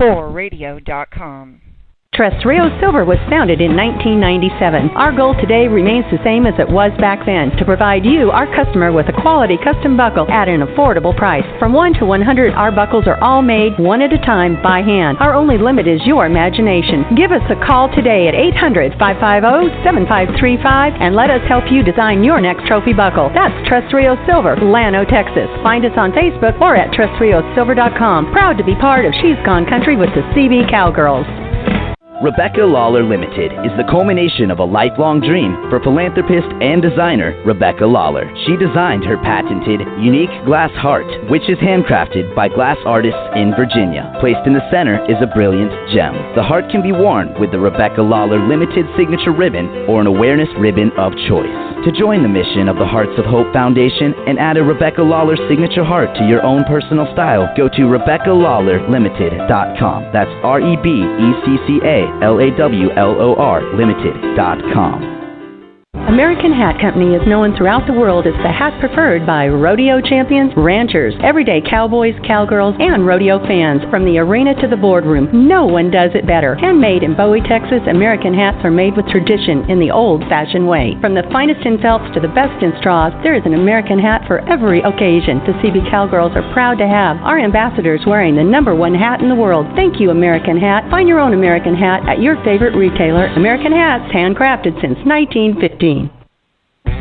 4radio.com. Rodeo Silver was founded in 1997. Our goal today remains the same as it was back then, to provide you, our customer, with a quality custom buckle at an affordable price. From 1 to 100, our buckles are all made one at a time by hand. Our only limit is your imagination. Give us a call today at 800-550-7535 and let us help you design your next trophy buckle. That's Rodeo Silver, Llano, Texas. Find us on Facebook or at TrustRioSilver.com. Proud to be part of She's Gone Country with the CBCowgirls. Rebecca Lawler Limited is the culmination of a lifelong dream for philanthropist and designer Rebecca Lawler. She designed her patented, unique glass heart, which is handcrafted by glass artists in Virginia. Placed in the center is a brilliant gem. The heart can be worn with the Rebecca Lawler Limited signature ribbon or an awareness ribbon of choice. To join the mission of the Hearts of Hope Foundation and add a Rebecca Lawler signature heart to your own personal style, go to RebeccaLawlerLimited.com. That's RebeccaLawler Limited.com. American Hat Company is known throughout the world as the hat preferred by rodeo champions, ranchers, everyday cowboys, cowgirls, and rodeo fans. From the arena to the boardroom, no one does it better. Handmade in Bowie, Texas, American hats are made with tradition in the old-fashioned way. From the finest in felts to the best in straws, there is an American hat for every occasion. The CBCowgirls are proud to have our ambassadors wearing the #1 hat in the world. Thank you, American Hat. Find your own American hat at your favorite retailer. American Hats, handcrafted since 1915.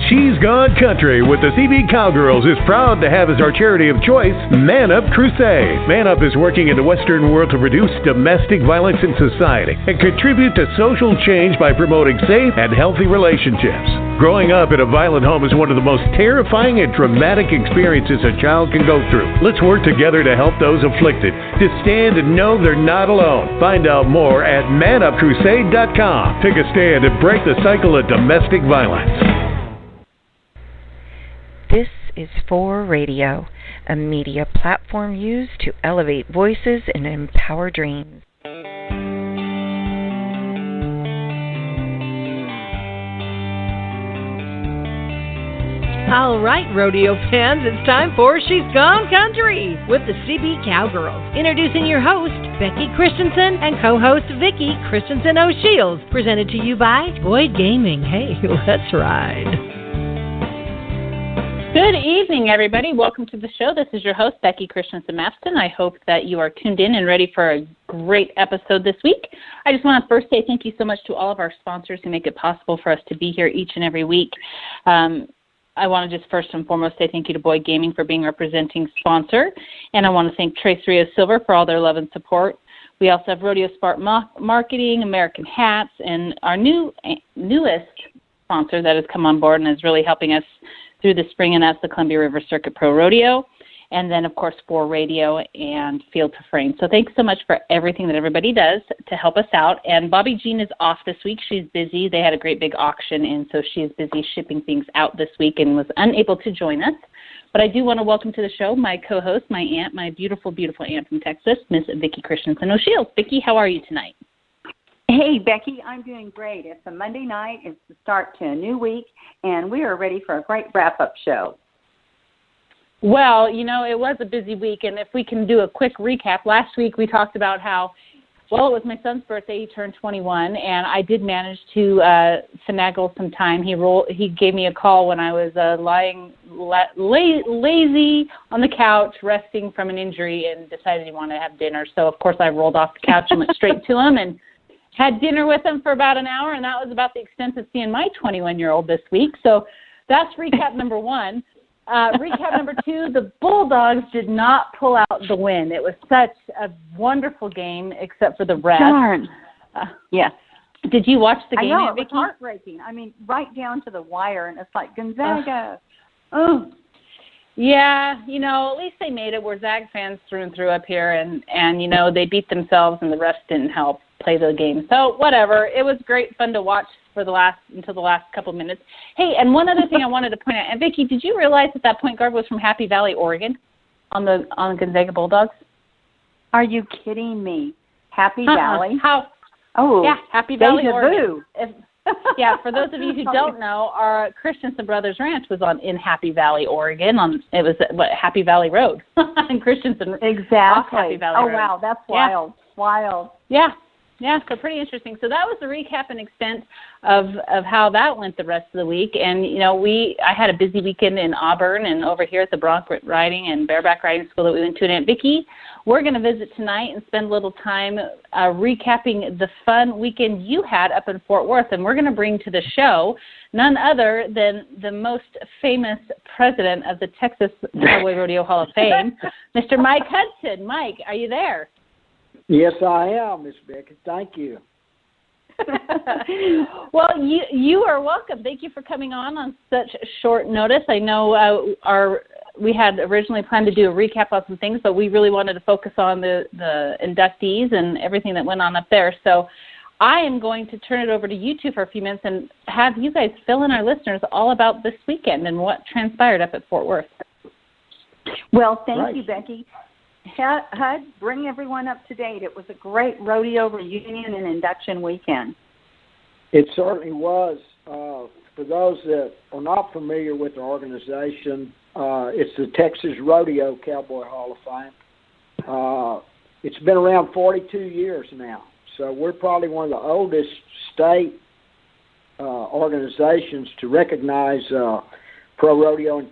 She's Gone Country with the CBCowgirls is proud to have as our charity of choice Man Up Crusade. Man Up is working in the Western world to reduce domestic violence in society and contribute to social change by promoting safe and healthy relationships. Growing up in a violent home is one of the most terrifying and traumatic experiences a child can go through. Let's work together to help those afflicted to stand and know they're not alone. Find out more at manupcrusade.com. Take a stand and break the cycle of domestic violence. This is 4Radio, a media platform used to elevate voices and empower dreams. All right, rodeo fans, it's time for She's Gone Country with the CBCowgirls. Introducing your host, Becky Christensen, and co-host Vicki Christensen O'Shields. Presented to you by Boyd Gaming. Hey, let's ride. Good evening, everybody. Welcome to the show. This is your host, Becky Christensen Maston. I hope that you are tuned in and ready for a great episode this week. I just want to first say thank you so much to all of our sponsors who make it possible for us to be here each and every week. I want to just first and foremost say thank you to Boyd Gaming for being our presenting sponsor, and I want to thank Rodeo Silver for all their love and support. We also have Rodeo Smart Marketing, American Hats, and our newest sponsor that has come on board and is really helping us through the spring, and that's the Columbia River Circuit Pro Rodeo, and then, of course, 4Radio and Field to Frame. So thanks so much for everything that everybody does to help us out. And Bobby Jean is off this week. She's busy. They had a great big auction, and so she's busy shipping things out this week and was unable to join us. But I do want to welcome to the show my co-host, my aunt, my beautiful, beautiful aunt from Texas, Miss Vicki Christensen O'Shields. Vicki, how are you tonight? Hey, Becky, I'm doing great. It's a Monday night. It's the start to a new week, and we are ready for a great wrap-up show. Well, you know, it was a busy week, and if we can do a quick recap, last week we talked about how, well, it was my son's birthday. He turned 21, and I did manage to finagle some time. He gave me a call when I was lying lazy on the couch, resting from an injury, and decided he wanted to have dinner. So, of course, I rolled off the couch and went straight to him and had dinner with him for about an hour, and that was about the extent of seeing my 21-year-old this week. So that's recap number one. Recap number two, the Bulldogs did not pull out the win. It was such a wonderful game, except for the refs. Darn. Yes. Did you watch the game, I know, it Vicki? was heartbreaking. I mean, right down to the wire, and it's like, Gonzaga. Oh. Yeah, you know, at least they made it. We're Zag fans through and through up here, and you know, they beat themselves, and the refs didn't help play the game. So whatever. It was great fun to watch until the last couple minutes. Hey, and one other thing I wanted to point out, and Vicki, did you realize that point guard was from Happy Valley, Oregon, on the Gonzaga Bulldogs? Are you kidding me? Happy Valley? How? Oh, yeah, Happy Valley, Oregon. Yeah, for those of you who don't know, our Christensen Brothers Ranch was in Happy Valley, Oregon. It was Happy Valley Road in Christensen. Exactly. Happy Valley Road. Wow, that's wild. wild. Yeah, so pretty interesting. So that was the recap and extent of how that went the rest of the week. And, I had a busy weekend in Auburn and over here at the bronc riding and bareback riding school that we went to. And Aunt Vicki, we're going to visit tonight and spend a little time recapping the fun weekend you had up in Fort Worth. And we're going to bring to the show none other than the most famous president of the Texas Cowboy Rodeo Hall of Fame, Mr. Mike Hudson. Mike, are you there? Yes, I am, Miss Becky. Thank you. Well, you are welcome. Thank you for coming on such short notice. I know we had originally planned to do a recap of some things, but we really wanted to focus on the inductees and everything that went on up there. So I am going to turn it over to you two for a few minutes and have you guys fill in our listeners all about this weekend and what transpired up at Fort Worth. Well, thank you, Becky. HUD, bring everyone up to date. It was a great rodeo reunion and induction weekend. It certainly was. For those that are not familiar with the organization, it's the Texas Rodeo Cowboy Hall of Fame. It's been around 42 years now, so we're probably one of the oldest state organizations to recognize pro rodeo and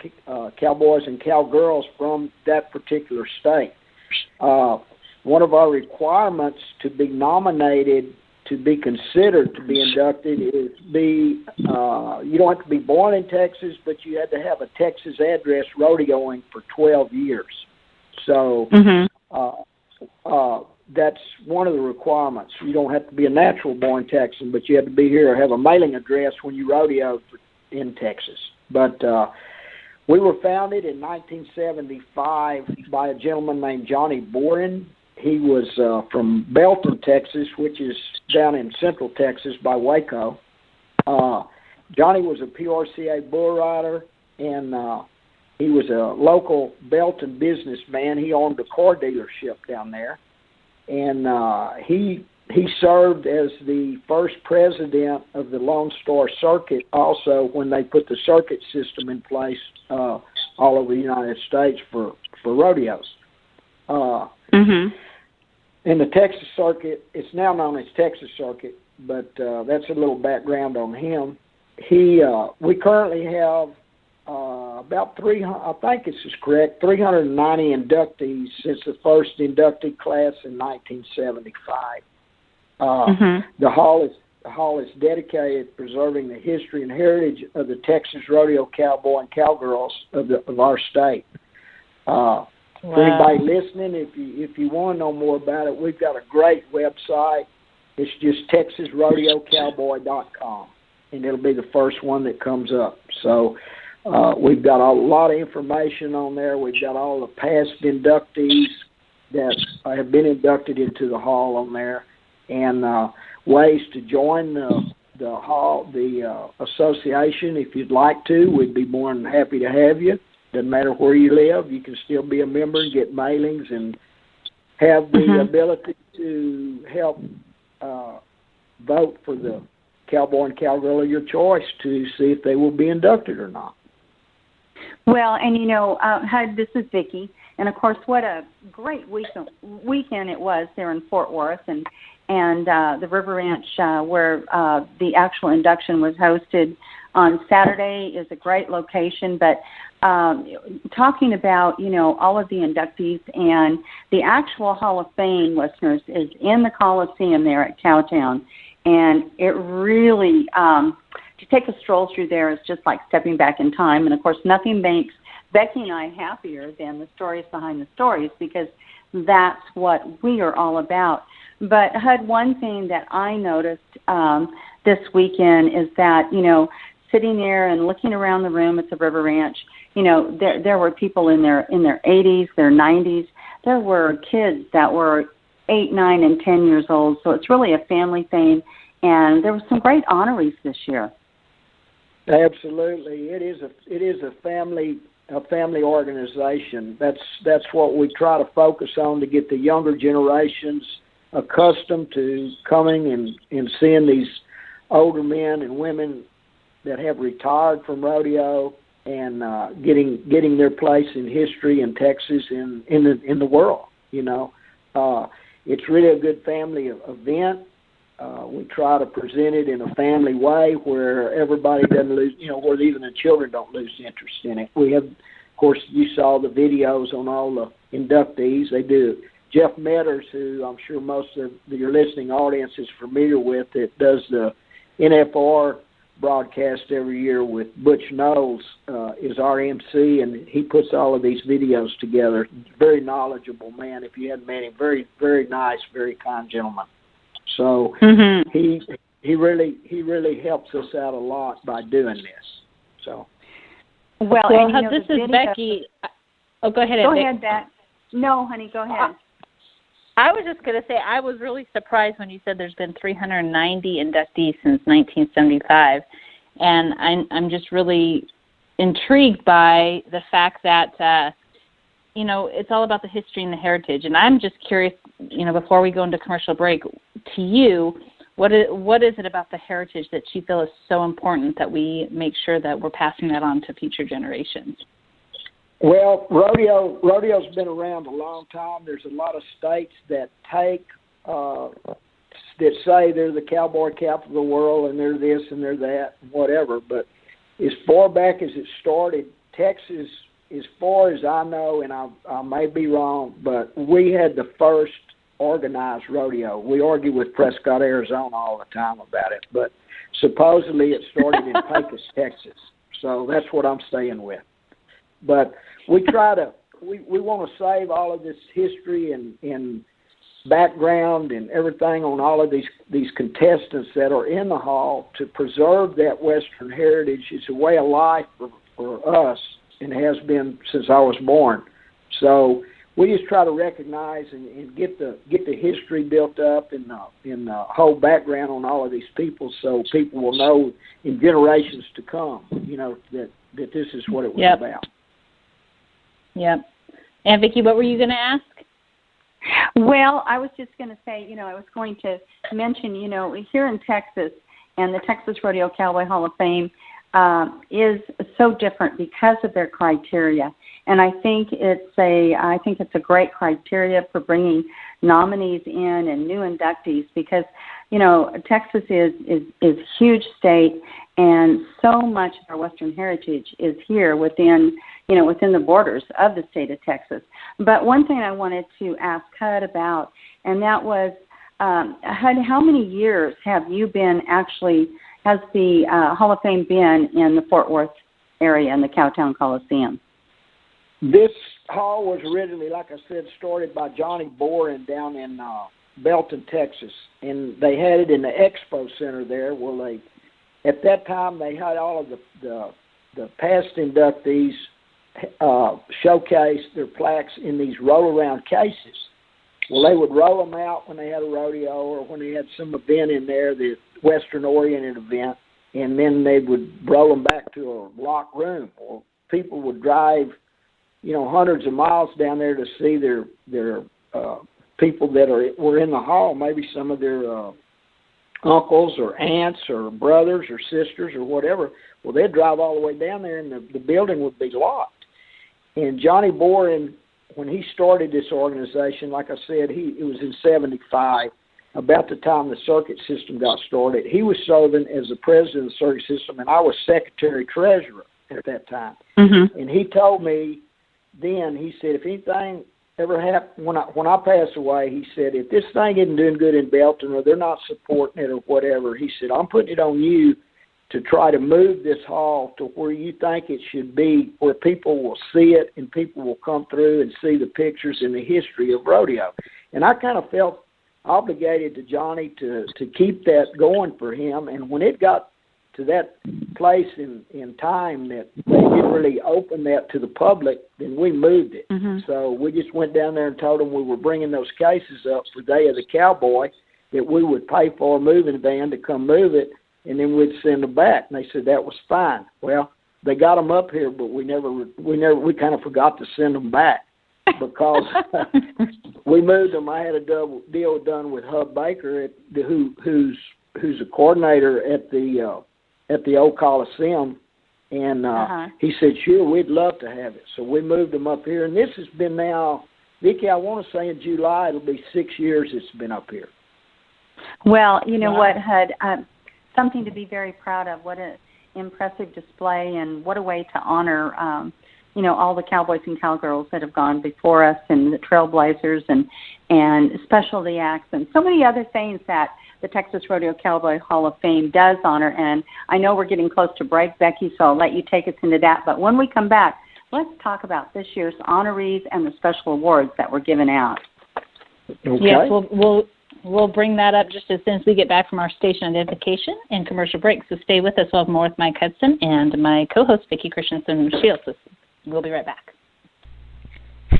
cowboys and cowgirls from that particular state. One of our requirements to be nominated to be considered to be inducted is you don't have to be born in Texas, but you had to have a Texas address rodeoing for 12 years. So that's one of the requirements. You don't have to be a natural-born Texan, but you have to be here or have a mailing address when you rodeo in Texas. But we were founded in 1975 by a gentleman named Johnny Boren. He was from Belton, Texas, which is down in central Texas by Waco. Johnny was a PRCA bull rider, and he was a local Belton businessman. He owned a car dealership down there, and he served as the first president of the Lone Star Circuit also when they put the circuit system in place all over the United States for rodeos. In the Texas Circuit, it's now known as Texas Circuit, but that's a little background on him. We currently have about 300, I think this is correct, 390 inductees since the first inductee class in 1975. The hall is dedicated to preserving the history and heritage of the Texas Rodeo Cowboy and Cowgirls of our state. For anybody listening, if you want to know more about it, we've got a great website. It's just TexasRodeoCowboy.com, and it'll be the first one that comes up. So we've got a lot of information on there. We've got all the past inductees that have been inducted into the hall on there, and ways to join the hall, the association. If you'd like to, we'd be more than happy to have you. Doesn't matter where you live, you can still be a member and get mailings and have the ability to help vote for the cowboy and cowgirl of your choice to see if they will be inducted or not. Well, and HUD, this is Vicki, and of course, what a great weekend it was there in Fort Worth, and the River Ranch where the actual induction was hosted on Saturday is a great location. But talking about all of the inductees and the actual Hall of Fame, listeners, is in the Coliseum there at Cowtown, and it really to take a stroll through there is just like stepping back in time. And of course, nothing makes Becky and I happier than the stories behind the stories, because that's what we are all about. But HUD, one thing that I noticed this weekend is that, sitting there and looking around the room at the River Ranch, there were people in their 80s, their 90s. There were kids that were 8, 9, and 10 years old. So it's really a family thing, and there were some great honorees this year. Absolutely, it is a family organization. That's what we try to focus on, to get the younger generations accustomed to coming and seeing these older men and women that have retired from rodeo and getting their place in history in Texas and in the world. it's really a good family event. We try to present it in a family way where everybody doesn't lose, where even the children don't lose interest in it. We have, of course, you saw the videos on all the inductees. They do. Jeff Metters, who I'm sure most of your listening audience is familiar with, that does the NFR broadcast every year with Butch Knowles, is our MC, and he puts all of these videos together. Very knowledgeable man. If you hadn't met him, very, very nice, very kind gentleman. So he really helps us out a lot by doing this. So well this is Becky. Oh, go ahead. Go ahead, Beck. No, honey, go ahead. I was just going to say I was really surprised when you said there's been 390 inductees since 1975, and I'm just really intrigued by the fact that it's all about the history and the heritage. And I'm just curious, before we go into commercial break, to you, what is it about the heritage that you feel is so important that we make sure that we're passing that on to future generations? Well, rodeo's been around a long time. There's a lot of states that that say they're the cowboy capital of the world and they're this and they're that, whatever. But as far back as it started, Texas, as far as I know, and I may be wrong, but we had the first organized rodeo. We argue with Prescott, Arizona all the time about it, but supposedly it started in Pecos, Texas. So that's what I'm staying with. But we we want to save all of this history and background and everything on all of these contestants that are in the hall to preserve that Western heritage. It's a way of life for us and has been since I was born. So we just try to recognize and get the history built up and the whole background on all of these people, so people will know in generations to come, that this is what it was about. Yep. And Vicki, what were you going to ask? Well, I was just going to say, I was going to mention, here in Texas, and the Texas Rodeo Cowboy Hall of Fame is so different because of their criteria. And I think it's a great criteria for bringing nominees in and new inductees because, Texas is a huge state, and so much of our Western heritage is here within the borders of the state of Texas. But one thing I wanted to ask HUD about, and that was, HUD, how many years has the Hall of Fame been in the Fort Worth area in the Cowtown Coliseum? This hall was originally, like I said, started by Johnny Boren down in Belton, Texas, and they had it in the Expo Center there where at that time they had all of the past inductees showcase their plaques in these roll-around cases. Well, they would roll them out when they had a rodeo or when they had some event in there, the Western-oriented event, and then they would roll them back to a locked room. Or people would drive, hundreds of miles down there to see their people that were in the hall, maybe some of their uncles or aunts or brothers or sisters or whatever. Well, they'd drive all the way down there, and the building would be locked. And Johnny Boren, when he started this organization, like I said, it was in 75, about the time the circuit system got started. He was serving as the president of the circuit system, and I was secretary-treasurer at that time. Mm-hmm. And he told me then, he said, if anything ever happened, when I pass away, he said, if this thing isn't doing good in Belton or they're not supporting it or whatever, he said, I'm putting it on you to try to move this hall to where you think it should be, where people will see it and people will come through and see the pictures and the history of rodeo. And I kind of felt obligated to Johnny to keep that going for him. And when it got to that place in time that they didn't really open that to the public, then we moved it. Mm-hmm. So we just went down there and told them we were bringing those cases up for Day of the Cowboy, that we would pay for a moving van to come move it, and then we'd send them back. And they said that was fine. Well, they got them up here, but we kind of forgot to send them back because we moved them. I had a deal done with Hub Baker, who's a coordinator at the old Coliseum, and he said, sure, we'd love to have it. So we moved them up here, and this has been now Vicki, I want to say in July it'll be 6 years it's been up here. Well, you know what, Hud, something to be very proud of. What an impressive display, and what a way to honor, all the cowboys and cowgirls that have gone before us, and the trailblazers and specialty acts and so many other things that the Texas Rodeo Cowboy Hall of Fame does honor. And I know we're getting close to break, Becky, so I'll let you take us into that. But when we come back, let's talk about this year's honorees and the special awards that were given out. Okay. Yes, we'll bring that up just as soon as we get back from our station identification and commercial break. So stay with us. We'll have more with Mike Hudson and my co-host, Vicki Christensen Shields. We'll be right back.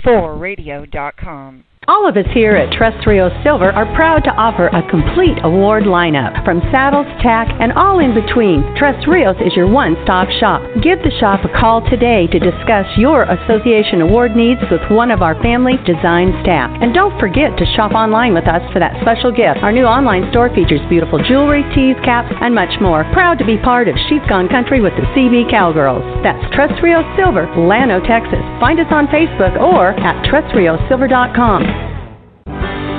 4radio.com. All of us here at Trust Rio Silver are proud to offer a complete award lineup, from saddles, tack, and all in between. Trust Rios is your one-stop shop. Give the shop a call today to discuss your association award needs with one of our family design staff. And don't forget to shop online with us for that special gift. Our new online store features beautiful jewelry, tees, caps, and much more. Proud to be part of She's Gone Country with the CBCowgirls. That's Trust Rio Silver, Llano, Texas. Find us on Facebook or at trustriosilver.com.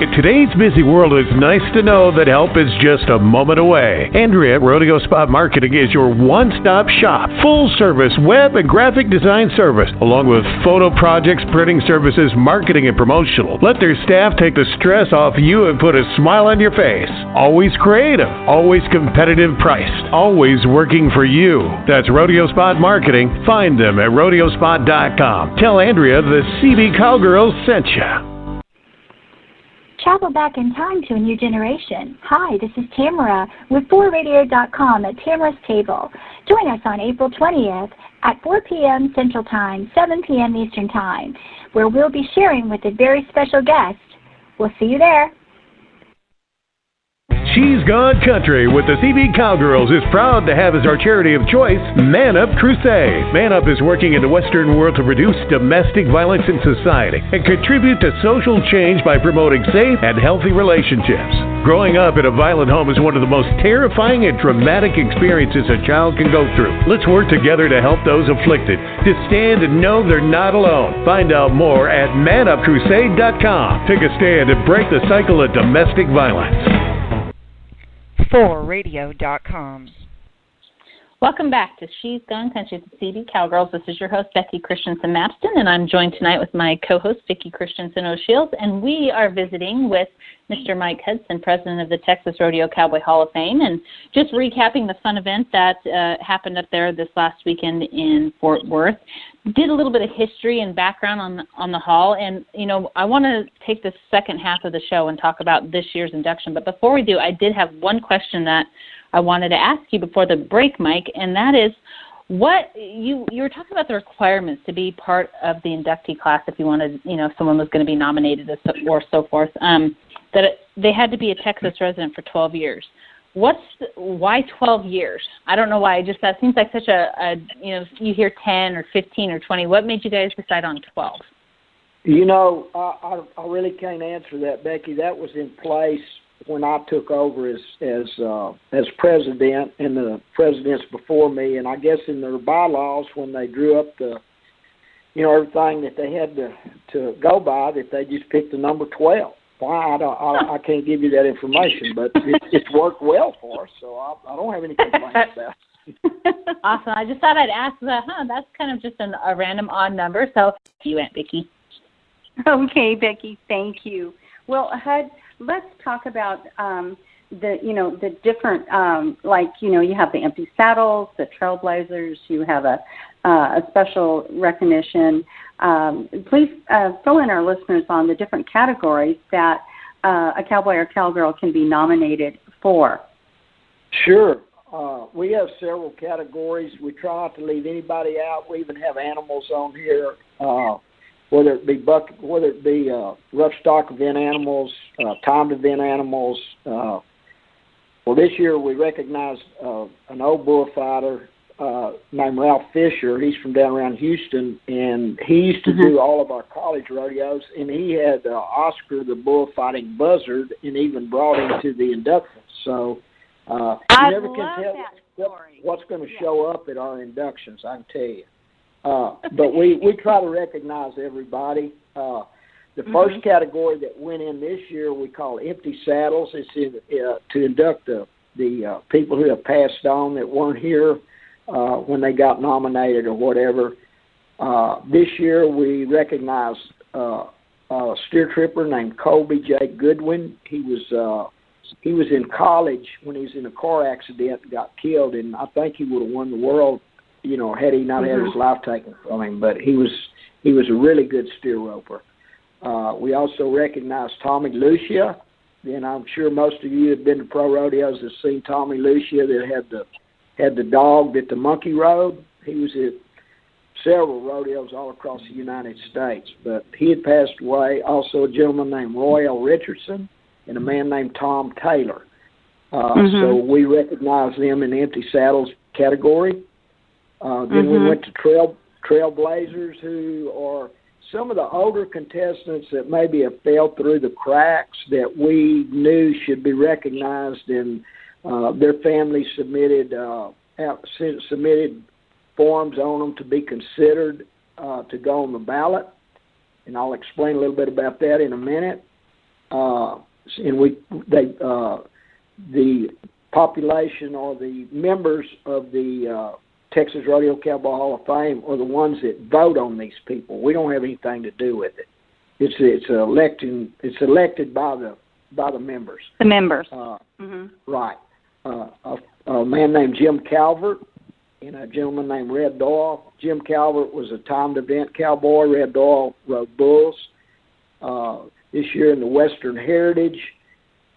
In today's busy world, it's nice to know that help is just a moment away. Andrea at Rodeo Spot Marketing is your one-stop shop. Full-service web and graphic design service, along with photo projects, printing services, marketing, and promotional. Let their staff take the stress off you and put a smile on your face. Always creative, always competitive priced, always working for you. That's Rodeo Spot Marketing. Find them at rodeospot.com. Tell Andrea the CB Cowgirls sent you. Travel back in time to a new generation. Hi, this is Tamara with 4radio.com at Tamara's Table. Join us on April 20th at 4 p.m. Central Time, 7 p.m. Eastern Time, where we'll be sharing with a very special guest. We'll see you there. She's Gone Country with the CB Cowgirls is proud to have as our charity of choice Man Up Crusade. Man Up is working in the Western world to reduce domestic violence in society and contribute to social change by promoting safe and healthy relationships. Growing up in a violent home is one of the most terrifying and traumatic experiences a child can go through. Let's work together to help those afflicted to stand and know they're not alone. Find out more at manupcrusade.com. Take a stand and break the cycle of domestic violence. 4radio.com. Welcome back to She's Gone Country with CB Cowgirls. This is your host, Becky Christensen Mapston, and I'm joined tonight with my co-host, Vicki Christensen O'Shields, and we are visiting with Mr. Mike Hudson, president of the Texas Rodeo Cowboy Hall of Fame, and just recapping the fun event that happened up there this last weekend in Fort Worth. Did a little bit of history and background on the hall, and I want to take the second half of the show and talk about this year's induction. But before we do, I did have one question that I wanted to ask you before the break, Mike, and that is, what you were talking about the requirements to be part of the inductee class if you wanted, if someone was going to be nominated or so forth, that they had to be a Texas resident for 12 years. Why 12 years? I don't know why. That seems like such you hear 10 or 15 or 20. What made you guys decide on 12? I really can't answer that, Becky. That was in place when I took over as president, and the presidents before me. And I guess in their bylaws, when they drew up the, everything that they had to go by, that they just picked the number 12. Why, I can't give you that information, but it's worked well for us, so I don't have any complaints about it. Awesome. I just thought I'd ask that. That's kind of just a random odd number. So you went, Vicki. Okay, Becky, thank you. Well, Hud, let's talk about the different, you have the empty saddles, the trailblazers, you have a special recognition. Please fill in our listeners on the different categories that a cowboy or cowgirl can be nominated for. Sure. We have several categories. We try not to leave anybody out. We even have animals on here, whether it be rough stock event animals, timed event animals. Well, this year we recognized an old bullfighter named Ralph Fisher. He's from down around Houston, and he used to do all of our college rodeos, and he had Oscar the bullfighting buzzard and even brought him to the induction. So you never can tell what's going to show up at our inductions, I can tell you. But we try to recognize everybody. The The first category that went in this year we call Empty Saddles. It's to induct the people who have passed on that weren't here when they got nominated or whatever. This year we recognized a steer tripper named Colby J. Goodwin. He was in college when he was in a car accident and got killed, and I think he would have won the world, had he not had his life taken from him. But he was a really good steer roper. We also recognized Tommy Lucia. Then I'm sure most of you have been to pro rodeos have seen Tommy Lucia that had the dog that the monkey rode. He was at several rodeos all across the United States, but he had passed away. Also a gentleman named Roy L. Richardson and a man named Tom Taylor. So we recognize them in the Empty Saddles category. Then we went to Trailblazers, who are some of the older contestants that maybe have fell through the cracks that we knew should be recognized, and their families submitted forms on them to be considered to go on the ballot, and I'll explain a little bit about that in a minute. The population or the members of the Texas Rodeo Cowboy Hall of Fame are the ones that vote on these people. We don't have anything to do with it. It's elected by the members. The members. Right. A man named Jim Calvert and a gentleman named Red Doyle. Jim Calvert was a timed event cowboy. Red Doyle rode bulls. This year in the Western Heritage,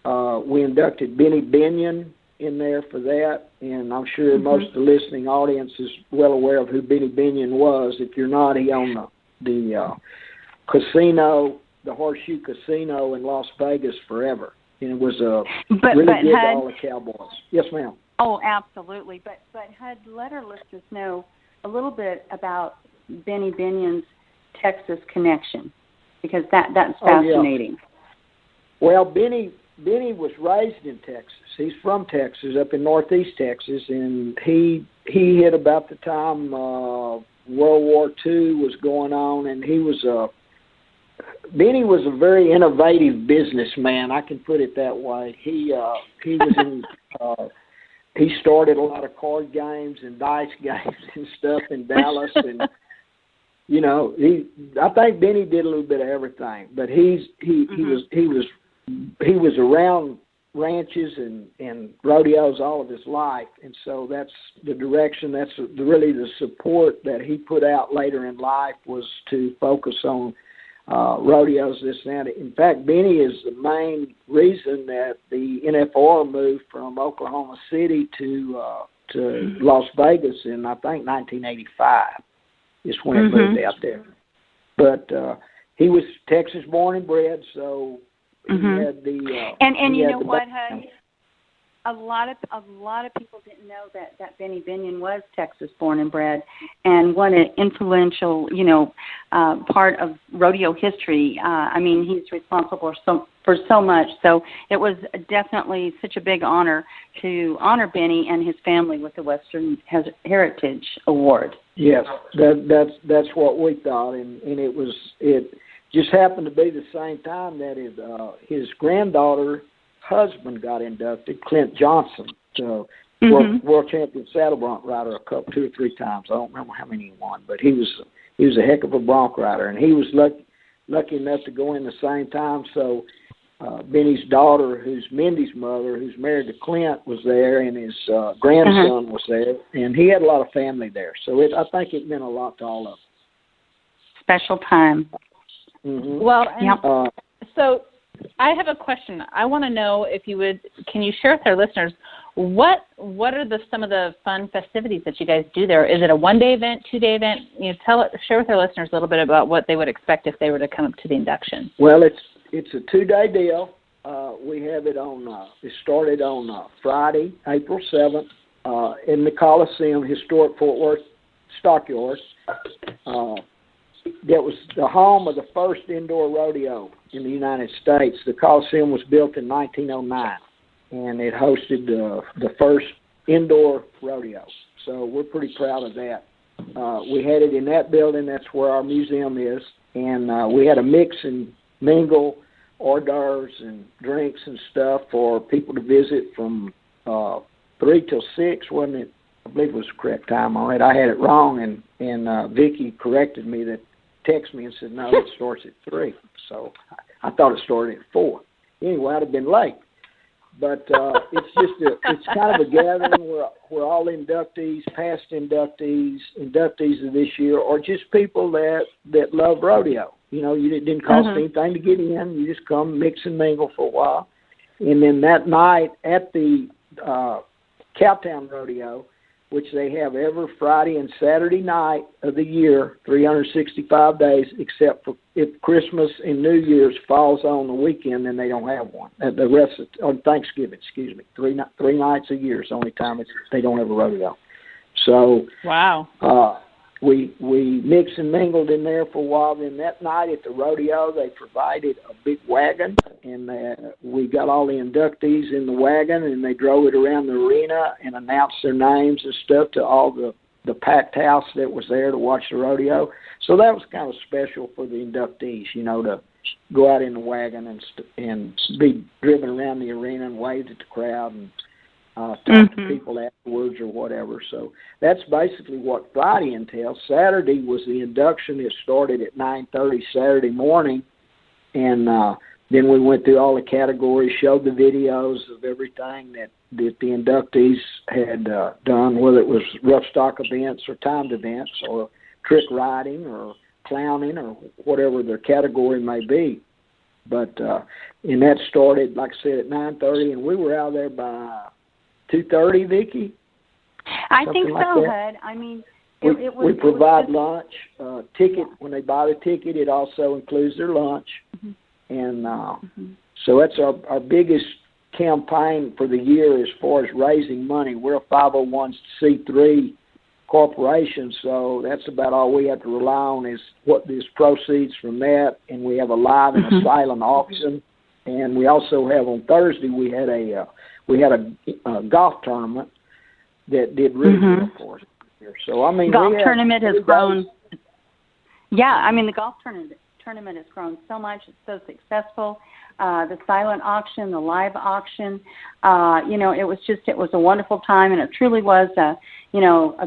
we inducted Benny Binion in there for that, and I'm sure most of the listening audience is well aware of who Benny Binion was. If you're not, he owned the casino, the Horseshoe Casino in Las Vegas forever, and it was really good to all the cowboys. Yes, ma'am. Oh, absolutely. But HUD, let our listeners know a little bit about Benny Binion's Texas connection, because that's fascinating. Yeah. Well, Benny was raised in Texas. He's from Texas, up in northeast Texas, and he hit about the time World War II was going on, and Benny was a very innovative businessman. I can put it that way. He was in. He started a lot of card games and dice games and stuff in Dallas, and I think Benny did a little bit of everything. But he was around ranches and rodeos all of his life, and so that's the direction. That's really the support that he put out later in life, was to focus on rodeos, this and that. In fact, Benny is the main reason that the NFR moved from Oklahoma City to Las Vegas in, I think, 1985 is when it moved out there. But he was Texas born and bred, so he had the and you know what, HUD? A lot of people didn't know that Benny Binion was Texas born and bred, and what an influential part of rodeo history. I mean, he's responsible for so much. So it was definitely such a big honor to honor Benny and his family with the Western Heritage Award. Yes, that's what we thought, and it just happened to be the same time that his granddaughter husband got inducted, Clint Johnson, world champion saddle bronc rider, 2 or 3 times. I don't remember how many he won, but he was a heck of a bronc rider, and he was lucky enough to go in the same time. So Benny's daughter, who's Mindy's mother, who's married to Clint, was there, and his grandson was there, and he had a lot of family there. So I think it meant a lot to all of them. Special time. Well, so I have a question. I want to know if you would, can you share with our listeners what are some of the fun festivities that you guys do there? Is it a 1-day event, 2-day event? Share with our listeners a little bit about what they would expect if they were to come up to the induction. Well, it's a 2-day deal. We have it it started on Friday, April 7th, in the Coliseum, historic Fort Worth Stockyards. That was the home of the first indoor rodeo in the United States. The Coliseum was built in 1909, and it hosted the first indoor rodeo. So we're pretty proud of that. We had it in that building. That's where our museum is. And we had a mix and mingle, hors d'oeuvres and drinks and stuff for people to visit from 3 till 6, wasn't it? I believe it was the correct time on it. I had it wrong, and Vicki corrected me, that texted me and said, no, it starts at 3. So I thought it started at 4. Anyway, I'd have been late. But it's kind of a gathering where all inductees, past inductees of this year, or just people that love rodeo. You know, it didn't cost anything to get in. You just come mix and mingle for a while. And then that night at the Cowtown Rodeo, which they have every Friday and Saturday night of the year, 365 days, except for if Christmas and New Year's falls on the weekend, then they don't have one. The rest on Thanksgiving, 3 nights a year is the only time they don't have a rodeo. So wow, we mixed and mingled in there for a while. Then that night at the rodeo, they provided a big wagon, and we got all the inductees in the wagon, and they drove it around the arena and announced their names and stuff to all the packed house that was there to watch the rodeo. So that was kind of special for the inductees, you know, to go out in the wagon and be driven around the arena and wave at the crowd and talk to people afterwards or whatever. So that's basically what Friday entails. Saturday was the induction. It started at 9:30 Saturday morning, and then we went through all the categories, showed the videos of everything that the inductees had done, whether it was rough stock events or timed events or trick riding or clowning or whatever their category may be. But and that started, like I said, at 9:30, and we were out there by 2:30, Vicki? I think like so, that. Hud. I mean, we provide lunch, ticket. When they buy the ticket, it also includes their lunch. And so that's our biggest campaign for the year as far as raising money. We're a 501c3 corporation, so that's about all we have to rely on is what is proceeds from that. And we have a live and a silent auction. And we also have on Thursday, we had a golf tournament that did really well for us here. So I mean, golf tournament has grown. Yeah, I mean the golf tournament has grown so much. It's so successful. The silent auction, the live auction, it was a wonderful time, and it truly was a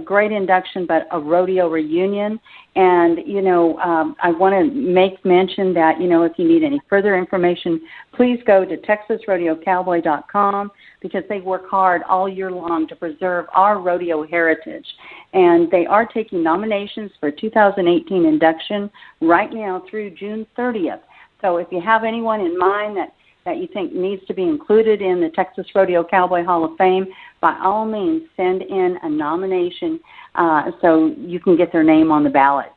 great induction, but a rodeo reunion. And, I want to make mention that, if you need any further information, please go to TexasRodeoCowboy.com, because they work hard all year long to preserve our rodeo heritage. And they are taking nominations for 2018 induction right now through June 30th. So if you have anyone in mind that you think needs to be included in the Texas Rodeo Cowboy Hall of Fame, by all means, send in a nomination so you can get their name on the ballot.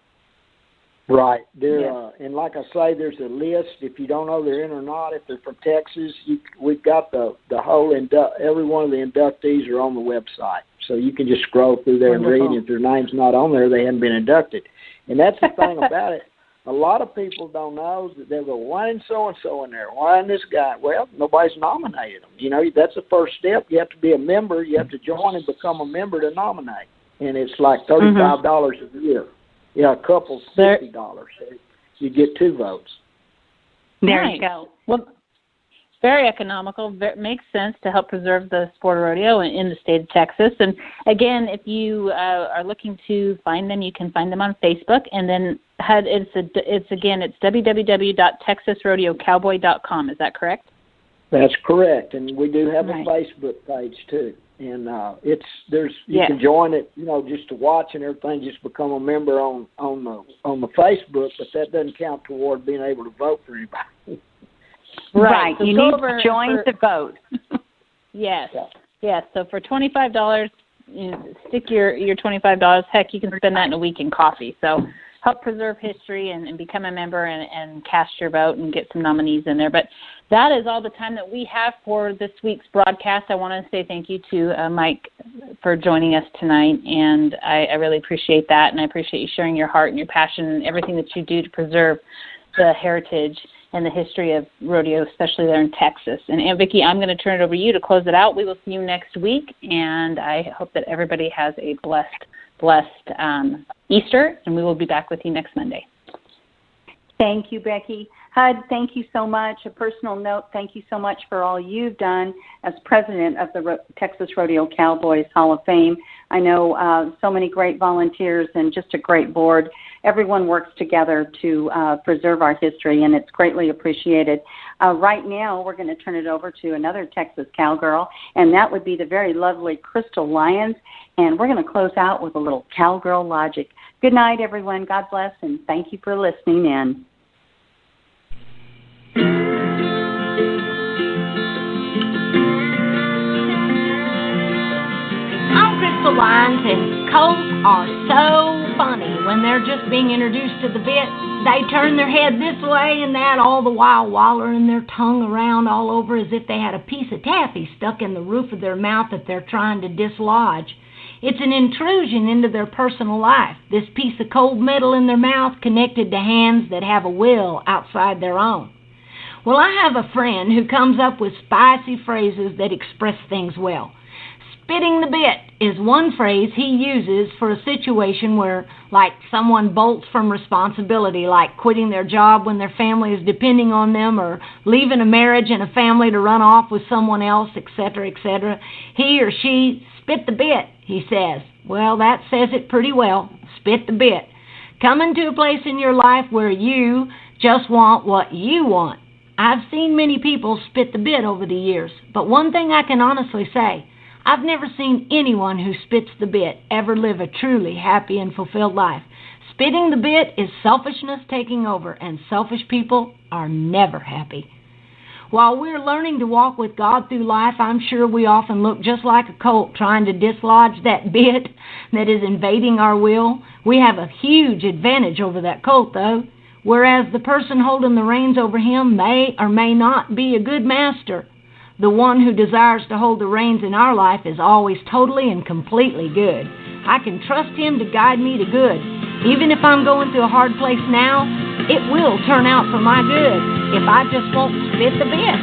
Right. And like I say, there's a list. If you don't know they're in or not, if they're from Texas, we've got the whole every one of the inductees are on the website. So you can just scroll through there and read. If their name's not on there, they haven't been inducted. And that's the thing about it. A lot of people don't know that they'll go, why isn't so-and-so in there? Why isn't this guy? Well, nobody's nominated them. That's the first step. You have to be a member. You have to join and become a member to nominate. And it's like $35 a year. Yeah, a couple's $50. So you get 2 votes. There you go. Well, very economical. Makes sense to help preserve the sport of rodeo in the state of Texas. And again, if you are looking to find them, you can find them on Facebook. And then it's www.texasrodeocowboy.com. Is that correct? That's correct. And we do have a Facebook page too. And you can join it, just to watch and everything. Just become a member on the Facebook, but that doesn't count toward being able to vote for anybody. Right. So you need to join to vote. Yes. Yes. So for $25, stick your $25. Heck, you can spend that in a week in coffee. So help preserve history and become a member and cast your vote and get some nominees in there. But that is all the time that we have for this week's broadcast. I want to say thank you to Mike for joining us tonight, and I really appreciate that, and I appreciate you sharing your heart and your passion and everything that you do to preserve the heritage and the history of rodeo, especially there in Texas. And Aunt Vicki, I'm going to turn it over to you to close it out. We will see you next week, and I hope that everybody has a blessed Easter, and we will be back with you next Monday. Thank you, Becky. HUD, thank you so much. A personal note, thank you so much for all you've done as president of the Texas Rodeo Cowboys Hall of Fame. I know so many great volunteers and just a great board. Everyone works together to preserve our history, and it's greatly appreciated. Right now, we're going to turn it over to another Texas cowgirl, and that would be the very lovely Crystal Lyons, and we're going to close out with a little cowgirl logic. Good night, everyone. God bless, and thank you for listening in. Crystal Lyons and colts are so funny. When they're just being introduced to the bit, they turn their head this way and that, all the while wallering their tongue around all over as if they had a piece of taffy stuck in the roof of their mouth that they're trying to dislodge. It's an intrusion into their personal life, this piece of cold metal in their mouth connected to hands that have a will outside their own. Well, I have a friend who comes up with spicy phrases that express things well. Spitting the bit is one phrase he uses for a situation where, like, someone bolts from responsibility, like quitting their job when their family is depending on them, or leaving a marriage and a family to run off with someone else, etc., etc. He or she spit the bit, he says. Well, that says it pretty well. Spit the bit. Coming to a place in your life where you just want what you want. I've seen many people spit the bit over the years, but one thing I can honestly say, I've never seen anyone who spits the bit ever live a truly happy and fulfilled life. Spitting the bit is selfishness taking over, and selfish people are never happy. While we're learning to walk with God through life, I'm sure we often look just like a colt trying to dislodge that bit that is invading our will. We have a huge advantage over that colt, though, whereas the person holding the reins over him may or may not be a good master. The one who desires to hold the reins in our life is always totally and completely good. I can trust him to guide me to good. Even if I'm going through a hard place now, it will turn out for my good if I just won't spit the bit.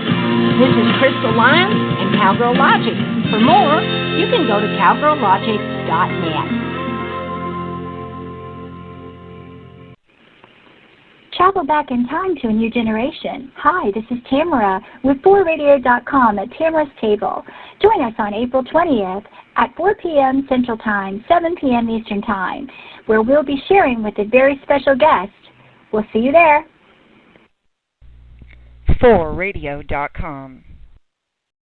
This is Crystal Lyons and Cowgirl Logic. For more, you can go to cowgirllogic.net. Travel back in time to a new generation. Hi, this is Tamara with 4radio.com at Tamara's Table. Join us on April 20th at 4 p.m. Central Time, 7 p.m. Eastern Time, where we'll be sharing with a very special guest. We'll see you there. 4radio.com